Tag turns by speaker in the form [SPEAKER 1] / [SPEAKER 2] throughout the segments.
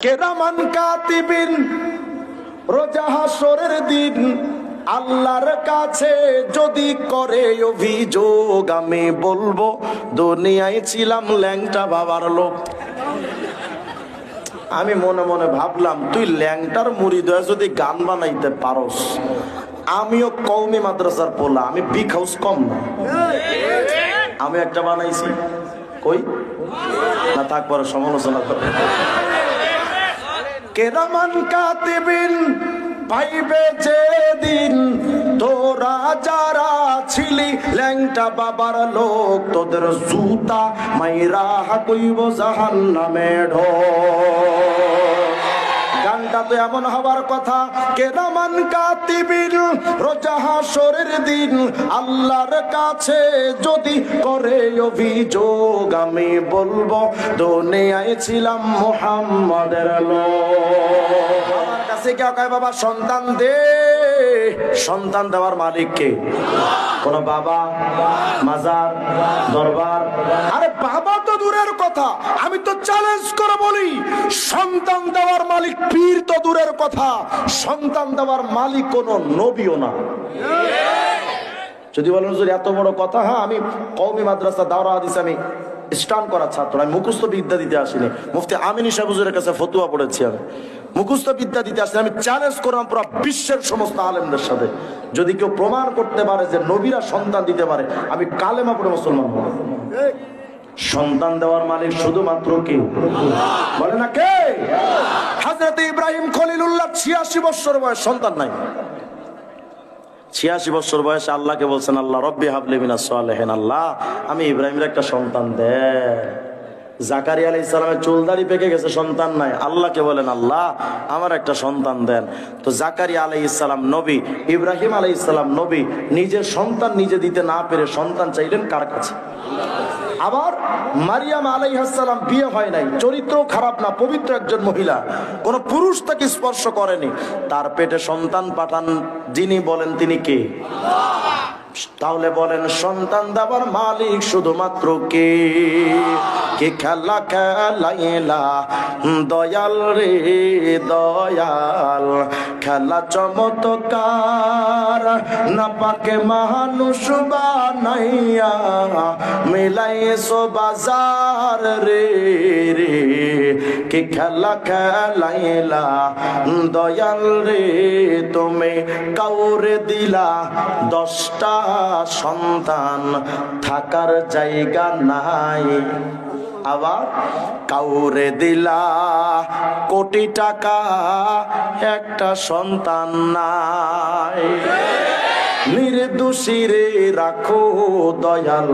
[SPEAKER 1] কেরামান কাতিবিন রোজা হাসরের দিন আল্লাহর কাছে যদি করে অভিযোগ, আমি বলবো দুনিয়ায় ছিলাম ল্যাংটা বাবার লোক। আমি মনে মনে ভাবলাম, তুই ল্যাংটার মুড়ি দয়া যদি গান বানাইতে পারস, আমিও কওমি মাদ্রাসার পোলা, আমি বিগ হাউস কম না, আমি একটা বানাইছি। কই না থাক, পরে সমালোচনা করে। কেরামান কাতিবিন পাইবে যেদিন তোরা যারা ছিলি ল্যাংটা বাবার লোক, তোদের জুতা মাইরা কইব জাহান্নামে ঢোক। গানটা তো এমন হবার কথা, কেরামান কাতিবিন রোজা হাসরের দিন আল্লাহর কাছে যদি করে অভিযোগ, আমি বলবো দুনিয়ায় ছিলাম মুহাম্মাদের লোক। আমার কাছে কেউ কয় বাবা সন্তান দে, সন্তান দেওয়ার মালিক কে? কোন বাবা, মাজার, দরবার? আরে বাবা তো দূরের কথা, আমি তো চ্যালেঞ্জ করে বলি, সন্তান দেওয়ার মালিক পীর তো দূরের কথা, সন্তান দেওয়ার মালিক কোন নবীও না। যদি বলেন যে এত বড় কথা, হ্যাঁ আমি কওমি মাদ্রাসা দাওরা হাদিস আমি স্টান করা ছাত্র, আমি মুখস্থ বিদ্যা দিতে আসিনি। মুফতি আমিন সাহেব হুজুরের কাছে ফতুয়া পড়েছি, আমি মুখস্থ বিদ্যা দিতে আসিনি। আমি চ্যালেঞ্জ করলাম পুরো বিশ্বের সমস্ত আলেমদের সাথে, যদি কেউ প্রমাণ করতে পারে যে নবীরা সন্তান দিতে পারে, আমি কালেমা পড়ে মুসলমান হব। সন্তান দেওয়ার মালিক শুধুমাত্র কে? বলে না কে? হযরত ইব্রাহিম খলিলুল্লাহ 86 বছর বয়স, সন্তান নাই। 86 বছর বয়সে আল্লাহকে বলছেন, আল্লাহ রব্বি হাবলি মিনাস সালিহিন, আল্লাহ আমি ইব্রাহিমের একটা সন্তান দে। জাকারিয়া আলাইহিস সালামের চুল দাড়ি পেকে গেছে, সন্তান নাই, আল্লাহকে বলেন আল্লাহ আমার একটা সন্তান দেন। তো জাকারিয়া আলাইহিস সালাম নবী, ইব্রাহিম আলাইহিস সালাম নবী, নিজের সন্তান নিজে দিতে না পেরে সন্তান চাইলেন কার কাছে? আবার মারিয়াম আলাইহিস সালাম বিয়ে হয় নাই, চরিত্র খারাপ না, পবিত্র একজন মহিলা, কোন পুরুষ তাকে স্পর্শ করেনি, তার পেটে সন্তান পাঠান যিনি, বলেন তিনি কে? তাহলে বলেন সন্তান দেওয়ার মালিক শুধুমাত্র কে? কে খেলা খেলাইলা দয়াল রে দয়াল, খেলা চমৎকার না পাকে মানুষ বানাইয়া মিলাইছো বাজার রে রে। কে খেলা খেলাইলা দয়াল রে, তুমি কাউরে দিলা 10টা সন্তান, থাকার জায়গা নাই। আবার কাউরে দিলা কোটি টাকা, একটা সন্তান নাই। নির্দোষীরে রাখো দয়াল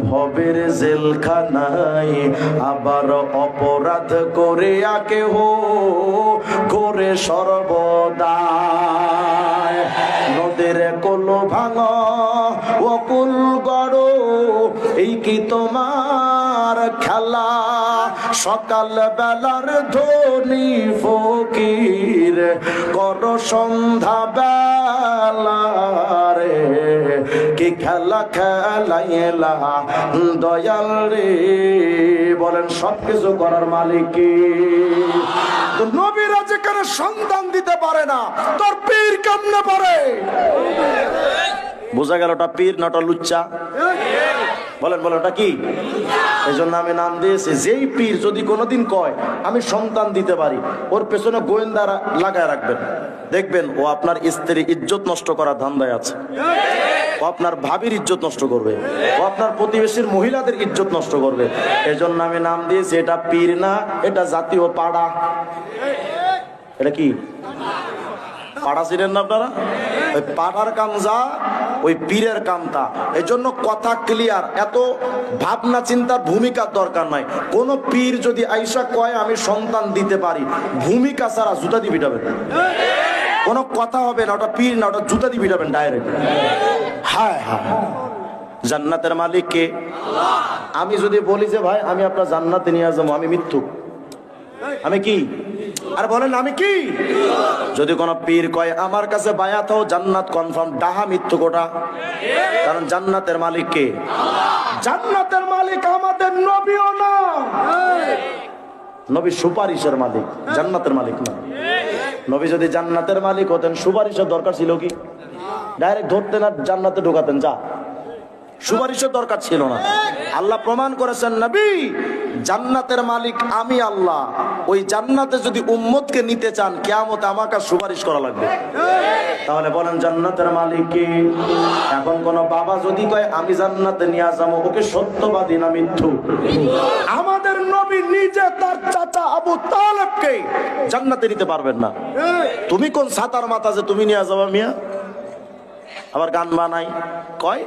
[SPEAKER 1] ভবের জেলখানায়, আবার অপরাধ করে কেহ করে সর্বদায়। নদীর কোল ভাঙ অকুল গড়, এই কি তোমার খেলা? সকাল বেলার ধনী ফকির কর সন্ধ্যা বেলা রে। কি খেলা খেলাইলা দয়াল রে, বলেন সবকিছু করার মালিক কে? তো নবীরা যেখানে সন্তান দিতে পারে না, তোর পীর কেমনে পারে? বোঝা গেল ওটা পীর না ওটা লুচ্চা? বলেন বলেন ওটা কি? এই জন্য আমি নাম দিয়েছি, যেই পীর যদি কোনোদিন কয় আমি সন্তান দিতে পারি, ওর পেছনে গোয়েন্দা লাগায় রাখবেন, দেখবেন ও আপনার স্ত্রীর ইজ্জত নষ্ট করার ধান্দায় আছে, ও আপনার ভাবির ইজ্জত নষ্ট করবে, ও আপনার প্রতিবেশীর মহিলাদের ইজ্জত নষ্ট করবে। এই জন্য আমি নাম দিয়েছি, এটা পীর না, এটা জাতীয় পাড়া। এটা কি পাড়া ছিলেন না আপনারা? ওই পাড়ার কামজা, ওই পীরের কামতা। এই জন্য কথা ক্লিয়ার, এত ভাবনা চিন্তার ভূমিকার দরকার নাই। কোন পীর যদি আইসা কয় আমি সন্তান দিতে পারি, ভূমিকা ছাড়া জুতা দিয়ে পিটাবেন, কোনো কথা হবে না, ওটা পীর না, ওটা জুতা দিয়ে পিটাবেন ডাইরেক্ট। হ্যাঁ হ্যাঁ, জান্নাতের মালিক কে? আমি যদি বলি যে ভাই আমি আপনার জান্নাতে নিয়ে যাবো, আমি মিথ্যুক। আমি কি? আর বলেন আমি কি? যদি কোন পীর কয় আমার কাছে বায়াত হও জান্নাত কনফার্ম, ডাহা মিথ্যু কোটা। কারণ জান্নাতের মালিক কে? জান্নাতের মালিক আমাদের নবীও না, নবী সুপারিশের মালিক, জান্নাতের মালিক না। নবী যদি জান্নাতের মালিক হতেন সুপারিশের দরকার ছিল কি? ডাইরেক্ট ধরতেন আর জান্নাতে ঢোকাতেন, যা, সুপারিশের দরকার ছিল না। আল্লাহ প্রমাণ করেছেন নবী জান্নাতের মালিক আমি আল্লাহ। ওই জান্নাতে যদি উম্মতকে নিতে চান কিয়ামতে আমাকে সুপারিশ করা লাগবে। তাহলে বলেন জান্নাতের মালিক কি? এখন কোন বাবা যদি কয় আমি জান্নাতে নিয়ে যাবো, ওকে সত্যবাদী না মিথ্যু? আমাদের নবী নিজে তার চাচা আবু তালেবকে জান্নাতে নিতে পারবেন না। তুমি কোন ছাতার মাথা যে তুমি নিয়ে যাবা মিয়া? আবার গান বানাই, কয়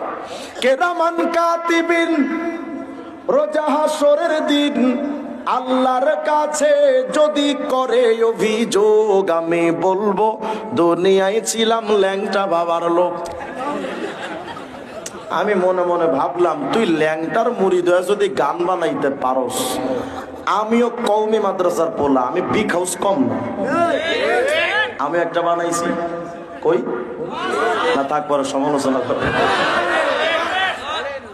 [SPEAKER 1] কেরামান কাতিবিন রোজা হাসরের দিন আল্লাহর কাছে যদি করে অভিযোগ, আমি বলবো দুনিয়ায় ছিলাম ল্যাংটা বাবার লোক। আমি মনে মনে ভাবলাম তুই ল্যাংটার মুরিদ হয়ে যদি গান বানাইতে পারস, আমিও কওমি মাদ্রাসার পোলা, আমি বিগ হাউস কম না, আমি একটা বানাইছি। কই না থাক পরে সমালোচনা করে।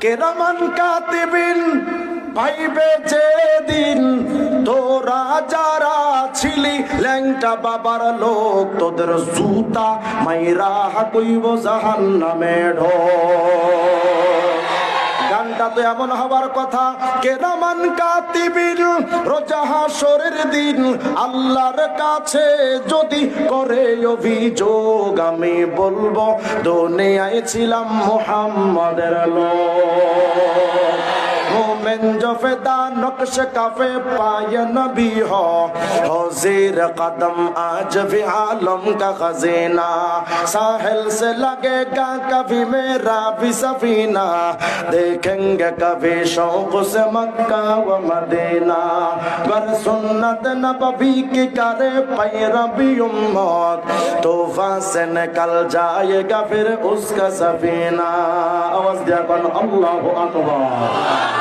[SPEAKER 1] কেরামান কাতিবিন পাইবে যেদিন তোরা যারা ছিলি ল্যাংটা বাবার লোক, তোদের জুতা মাইরা কইব জাহান্নামে ঢোক। গানটা তো এমন হবার কথা, কেরামান কাতিবিন রোজা হাসরের দিন আল্লাহর কাছে যদি করে অভিযোগ, আমি বলবো দুনিয়ায় ছিলাম মুহাম্মাদের লোক। मोमेन जो फिदा नक्श काफे पाय नबी हो जेर कदम आज भी आलम का खजीना, साहिल से लगेगा कभी मेरा भी सफीना, देखेंगे कभी शौक से मक्का व मदीना, गर सुन्नत नबवी की करे पैरवी उम्मत, तूफान से निकल जाएगा फिर उसका सफीना। आवाज दिया कौन? अल्लाहु अकबर।